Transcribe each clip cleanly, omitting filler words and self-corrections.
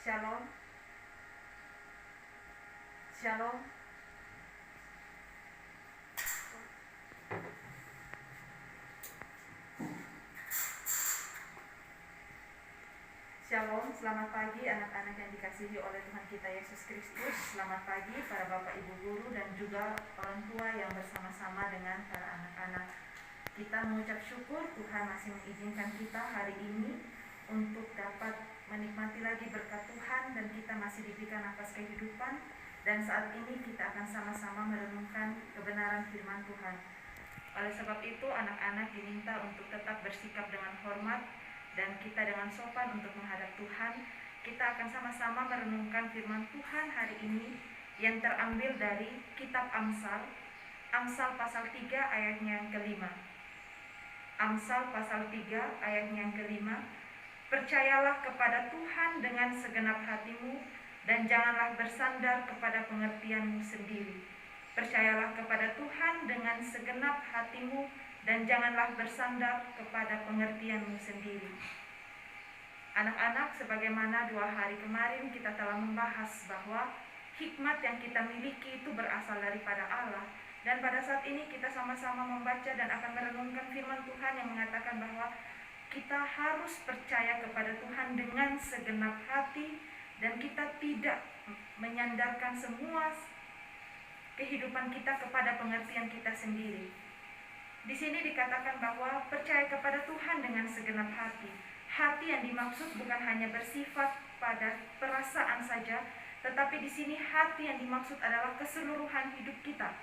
Shalom. Shalom. Shalom, selamat pagi anak-anak yang dikasihi oleh Tuhan kita Yesus Kristus. Selamat pagi para bapak ibu guru dan juga orang tua yang bersama-sama dengan para anak-anak. Kita mengucap syukur Tuhan masih mengizinkan kita hari ini untuk dapat menikmati lagi berkat Tuhan, dan kita masih diberikan nafas kehidupan. Dan saat ini kita akan sama-sama merenungkan kebenaran firman Tuhan. Oleh sebab itu anak-anak diminta untuk tetap bersikap dengan hormat dan kita dengan sopan untuk menghadap Tuhan. Kita akan sama-sama merenungkan firman Tuhan hari ini yang terambil dari kitab Amsal pasal 3 ayatnya yang kelima. Amsal pasal 3 ayatnya yang kelima. Percayalah kepada Tuhan dengan segenap hatimu dan janganlah bersandar kepada pengertianmu sendiri. Percayalah kepada Tuhan dengan segenap hatimu dan janganlah bersandar kepada pengertianmu sendiri. Anak-anak, sebagaimana 2 hari kemarin kita telah membahas bahwa hikmat yang kita miliki itu berasal daripada Allah. Dan pada saat ini kita sama-sama membaca dan akan merenungkan firman Tuhan yang mengatakan bahwa kita harus percaya kepada Tuhan dengan segenap hati dan kita tidak menyandarkan semua kehidupan kita kepada pengertian kita sendiri. Di sini dikatakan bahwa percaya kepada Tuhan dengan segenap hati. Hati yang dimaksud bukan hanya bersifat pada perasaan saja, tetapi di sini hati yang dimaksud adalah keseluruhan hidup kita,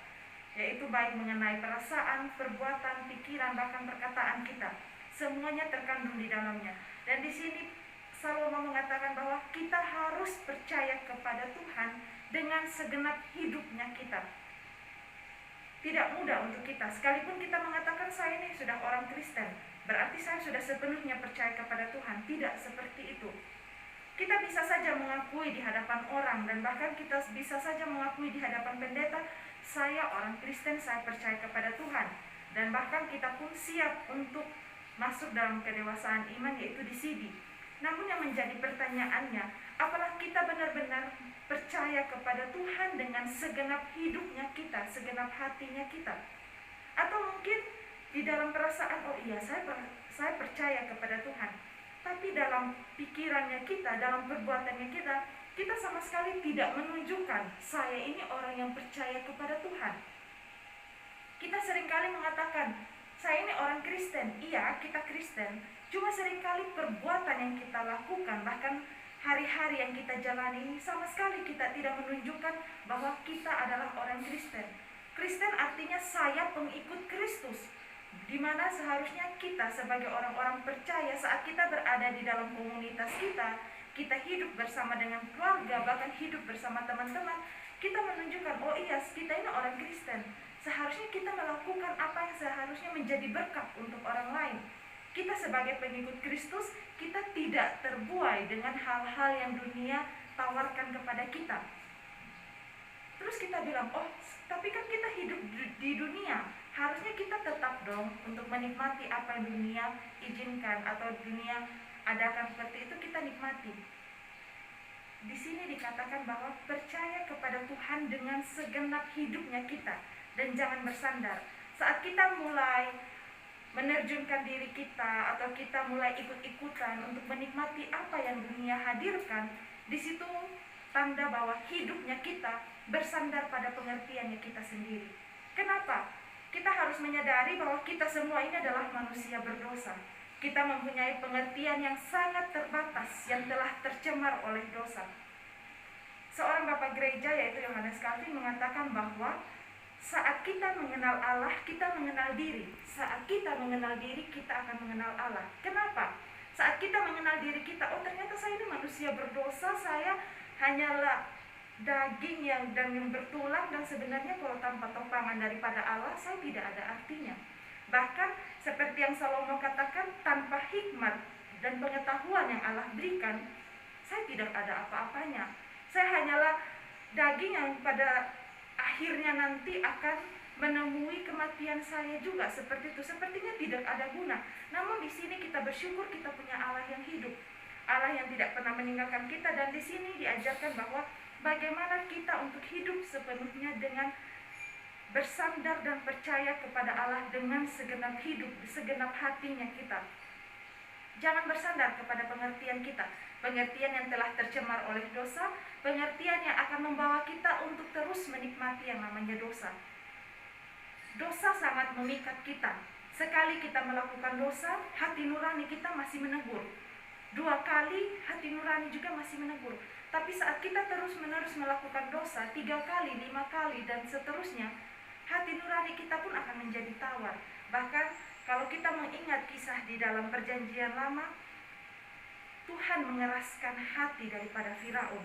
yaitu baik mengenai perasaan, perbuatan, pikiran, bahkan perkataan kita. Semuanya terkandung di dalamnya. Dan di sini Salomo mengatakan bahwa kita harus percaya kepada Tuhan dengan segenap hidupnya kita. Tidak mudah untuk kita, sekalipun kita mengatakan saya ini sudah orang Kristen, berarti saya sudah sepenuhnya percaya kepada Tuhan. Tidak seperti itu. Kita bisa saja mengakui di hadapan orang, dan bahkan kita bisa saja mengakui di hadapan pendeta, saya orang Kristen, saya percaya kepada Tuhan. Dan bahkan kita pun siap untuk masuk dalam kedewasaan iman, yaitu di CD. Namun yang menjadi pertanyaannya, apalah kita benar-benar percaya kepada Tuhan dengan segenap hidupnya kita, segenap hatinya kita? Atau mungkin di dalam perasaan, oh iya saya percaya kepada Tuhan, tapi dalam pikirannya kita, dalam perbuatannya kita sama sekali tidak menunjukkan saya ini orang yang percaya kepada Tuhan. Kita seringkali mengatakan saya ini orang Kristen. Iya, kita Kristen. Cuma seringkali perbuatan yang kita lakukan, bahkan hari-hari yang kita jalani ini, sama sekali kita tidak menunjukkan bahwa kita adalah orang Kristen. Kristen artinya saya pengikut Kristus, di mana seharusnya kita sebagai orang-orang percaya saat kita berada di dalam komunitas kita hidup bersama dengan keluarga, bahkan hidup bersama teman-teman, kita menunjukkan, oh iya, kita ini orang Kristen. Seharusnya kita melakukan apa yang seharusnya menjadi berkat untuk orang lain. Kita sebagai pengikut Kristus, kita tidak terbuai dengan hal-hal yang dunia tawarkan kepada kita. Terus kita bilang, oh tapi kan kita hidup di dunia, harusnya kita tetap dong untuk menikmati apa yang dunia izinkan atau dunia adakan, seperti itu kita nikmati. Di sini dikatakan bahwa percaya kepada Tuhan dengan segenap hidupnya kita dan jangan bersandar. Saat kita mulai menerjunkan diri kita atau kita mulai ikut-ikutan untuk menikmati apa yang dunia hadirkan, di situ tanda bahwa hidupnya kita bersandar pada pengertiannya kita sendiri. Kenapa? Kita harus menyadari bahwa kita semua ini adalah manusia berdosa. Kita mempunyai pengertian yang sangat terbatas yang telah tercemar oleh dosa. Seorang bapak gereja yaitu Yohanes Calvin mengatakan bahwa saat kita mengenal Allah, kita mengenal diri. Saat kita mengenal diri, kita akan mengenal Allah. Kenapa? Saat kita mengenal diri kita, oh ternyata saya ini manusia berdosa, saya hanyalah daging yang bertulang, dan sebenarnya kalau tanpa topangan daripada Allah, saya tidak ada artinya. Bahkan seperti yang Salomo katakan, tanpa hikmat dan pengetahuan yang Allah berikan, saya tidak ada apa-apanya. Saya hanyalah daging yang pada akhirnya nanti akan menemui kematian saya juga, seperti itu. Sepertinya tidak ada guna. Namun di sini kita bersyukur kita punya Allah yang hidup. Allah yang tidak pernah meninggalkan kita. Dan di sini diajarkan bahwa bagaimana kita untuk hidup sepenuhnya dengan bersandar dan percaya kepada Allah dengan segenap hidup, segenap hatinya kita. Jangan bersandar kepada pengertian kita, pengertian yang telah tercemar oleh dosa, pengertian yang akan membawa kita untuk terus menikmati yang namanya dosa. Dosa sangat memikat kita. Sekali kita melakukan dosa, hati nurani kita masih menegur. 2 kali, hati nurani juga masih menegur. Tapi saat kita terus-menerus melakukan dosa 3 kali, 5 kali, dan seterusnya, hati nurani kita pun akan menjadi tawar. Bahkan kalau kita mengingat kisah di dalam perjanjian lama, Tuhan mengeraskan hati daripada Firaun.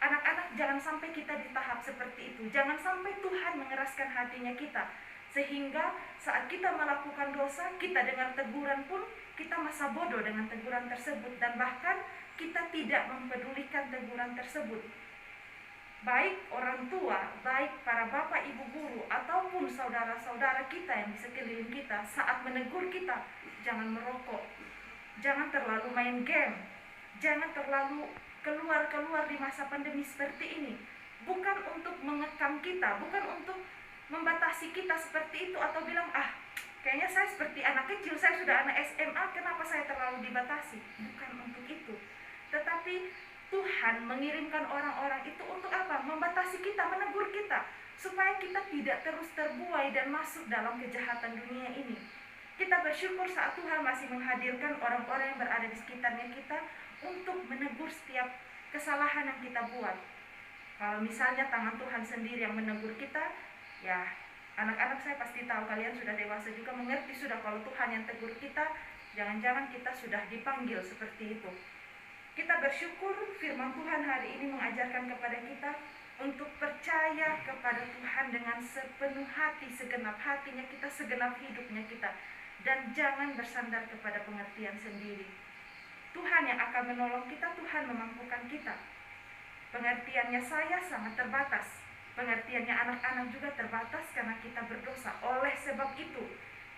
Anak-anak, jangan sampai kita di tahap seperti itu. Jangan sampai Tuhan mengeraskan hatinya kita, sehingga saat kita melakukan dosa, kita dengar teguran pun kita masa bodoh dengan teguran tersebut, dan bahkan kita tidak mempedulikan teguran tersebut. Baik orang tua, baik para bapak ibu guru, ataupun saudara-saudara kita yang di sekeliling kita, saat menegur kita, jangan merokok, jangan terlalu main game, jangan terlalu keluar-keluar di masa pandemi seperti ini. Bukan untuk mengekang kita, bukan untuk membatasi kita seperti itu, atau bilang, kayaknya saya seperti anak kecil, saya sudah anak SMA, kenapa saya terlalu dibatasi? Bukan untuk itu. Tetapi Tuhan mengirimkan orang-orang itu untuk apa? Membatasi kita, menegur kita, supaya kita tidak terus terbuai dan masuk dalam kejahatan dunia ini. Kita bersyukur saat Tuhan masih menghadirkan orang-orang yang berada di sekitarnya kita untuk menegur setiap kesalahan yang kita buat. Kalau misalnya tangan Tuhan sendiri yang menegur kita, ya anak-anak saya pasti tahu, kalian sudah dewasa juga, mengerti sudah kalau Tuhan yang tegur kita, jangan-jangan kita sudah dipanggil seperti itu. Kita bersyukur firman Tuhan hari ini mengajarkan kepada kita untuk percaya kepada Tuhan dengan sepenuh hati, segenap hatinya kita, segenap hidupnya kita, dan jangan bersandar kepada pengertian sendiri. Tuhan yang akan menolong kita, Tuhan memampukan kita. Pengertiannya saya sangat terbatas, pengertiannya anak-anak juga terbatas karena kita berdosa. Oleh sebab itu,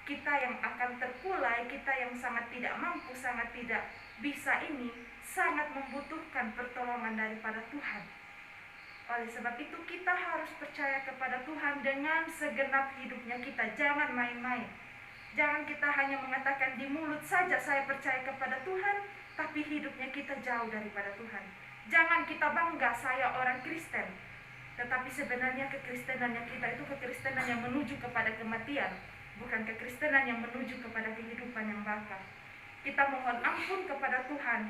kita yang akan terkulai, kita yang sangat tidak mampu, sangat tidak bisa ini, sangat membutuhkan pertolongan daripada Tuhan. Oleh sebab itu kita harus percaya kepada Tuhan dengan segenap hidupnya kita. Jangan main-main. Jangan kita hanya mengatakan di mulut saja saya percaya kepada Tuhan, tapi hidupnya kita jauh daripada Tuhan. Jangan kita bangga saya orang Kristen, tetapi sebenarnya kekristenannya kita itu kekristenan yang menuju kepada kematian, bukan kekristenan yang menuju kepada kehidupan yang bakal. Kita mohon ampun kepada Tuhan,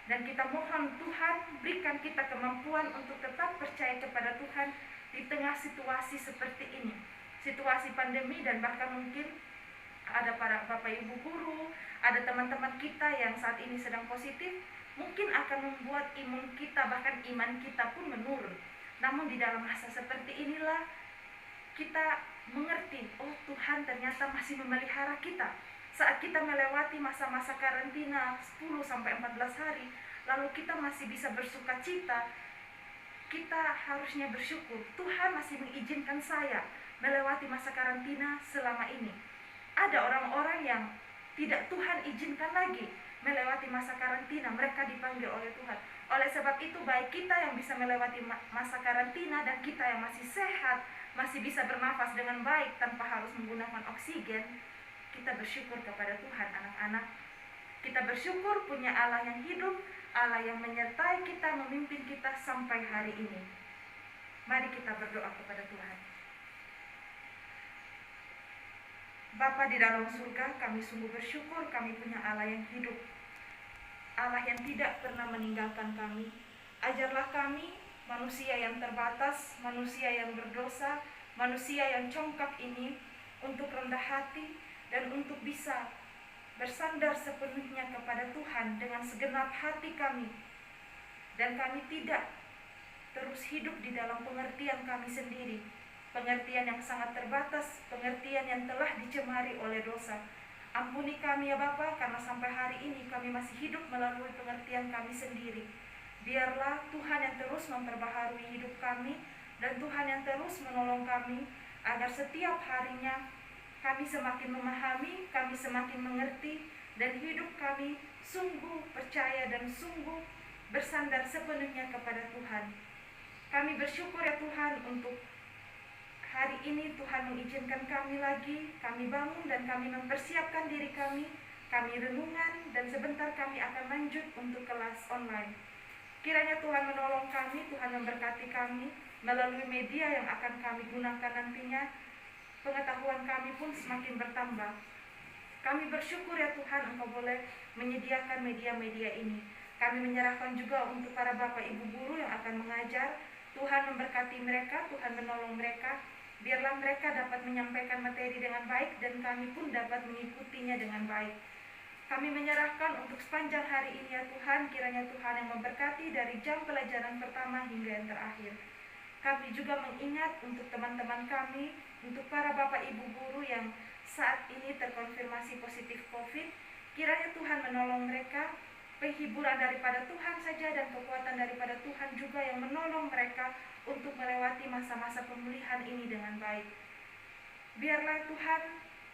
dan kita mohon Tuhan berikan kita kemampuan untuk tetap percaya kepada Tuhan di tengah situasi seperti ini, situasi pandemi, dan bahkan mungkin ada para bapak ibu guru, ada teman-teman kita yang saat ini sedang positif, mungkin akan membuat imun kita, bahkan iman kita pun menurun. Namun di dalam masa seperti inilah kita mengerti, Tuhan ternyata masih memelihara kita. Saat kita melewati masa-masa karantina 10-14 hari, lalu kita masih bisa bersuka cita, kita harusnya bersyukur. Tuhan masih mengizinkan saya melewati masa karantina selama ini. Ada orang-orang yang tidak Tuhan izinkan lagi melewati masa karantina, mereka dipanggil oleh Tuhan. Oleh sebab itu, baik kita yang bisa melewati masa karantina dan kita yang masih sehat, masih bisa bernafas dengan baik tanpa harus menggunakan oksigen, kita bersyukur kepada Tuhan, anak-anak. Kita bersyukur punya Allah yang hidup, Allah yang menyertai kita, memimpin kita sampai hari ini. Mari kita berdoa kepada Tuhan. Bapa di dalam surga, kami sungguh bersyukur kami punya Allah yang hidup, Allah yang tidak pernah meninggalkan kami. Ajarlah kami, manusia yang terbatas, manusia yang berdosa, manusia yang congkak ini, untuk rendah hati dan untuk bisa bersandar sepenuhnya kepada Tuhan dengan segenap hati kami. Dan kami tidak terus hidup di dalam pengertian kami sendiri, pengertian yang sangat terbatas, pengertian yang telah dicemari oleh dosa. Ampuni kami ya Bapa, karena sampai hari ini kami masih hidup melalui pengertian kami sendiri. Biarlah Tuhan yang terus memperbaharui hidup kami, dan Tuhan yang terus menolong kami, agar setiap harinya kami semakin memahami, kami semakin mengerti, dan hidup kami sungguh percaya dan sungguh bersandar sepenuhnya kepada Tuhan. Kami bersyukur ya Tuhan untuk hari ini Tuhan mengizinkan kami lagi, kami bangun dan kami mempersiapkan diri kami renungan dan sebentar kami akan lanjut untuk kelas online. Kiranya Tuhan menolong kami, Tuhan memberkati kami melalui media yang akan kami gunakan nantinya. Pengetahuan kami pun semakin bertambah. Kami bersyukur ya Tuhan Engkau boleh menyediakan media-media ini. Kami menyerahkan juga untuk para bapak ibu guru yang akan mengajar. Tuhan memberkati mereka, Tuhan menolong mereka. Biarlah mereka dapat menyampaikan materi dengan baik dan kami pun dapat mengikutinya dengan baik. Kami menyerahkan untuk sepanjang hari ini ya Tuhan, kiranya Tuhan yang memberkati dari jam pelajaran pertama hingga yang terakhir. Kami juga mengingat untuk teman-teman kami, untuk para bapak ibu guru yang saat ini terkonfirmasi positif COVID. Kiranya Tuhan menolong mereka, penghiburan daripada Tuhan saja dan kekuatan daripada Tuhan juga yang menolong mereka untuk melewati masa-masa pemulihan ini dengan baik. Biarlah Tuhan,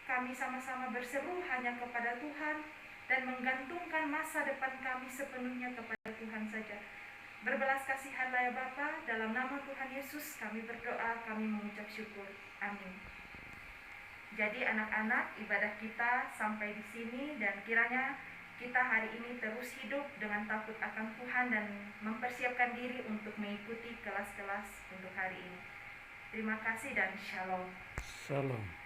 kami sama-sama berseru hanya kepada Tuhan dan menggantungkan masa depan kami sepenuhnya kepada Tuhan saja. Berbelas kasihanlah ya Bapa, dalam nama Tuhan Yesus kami berdoa, kami mengucap syukur. Amin. Jadi anak-anak, ibadah kita sampai di sini dan kiranya kita hari ini terus hidup dengan takut akan Tuhan dan mempersiapkan diri untuk mengikuti kelas-kelas untuk hari ini. Terima kasih dan shalom. Shalom.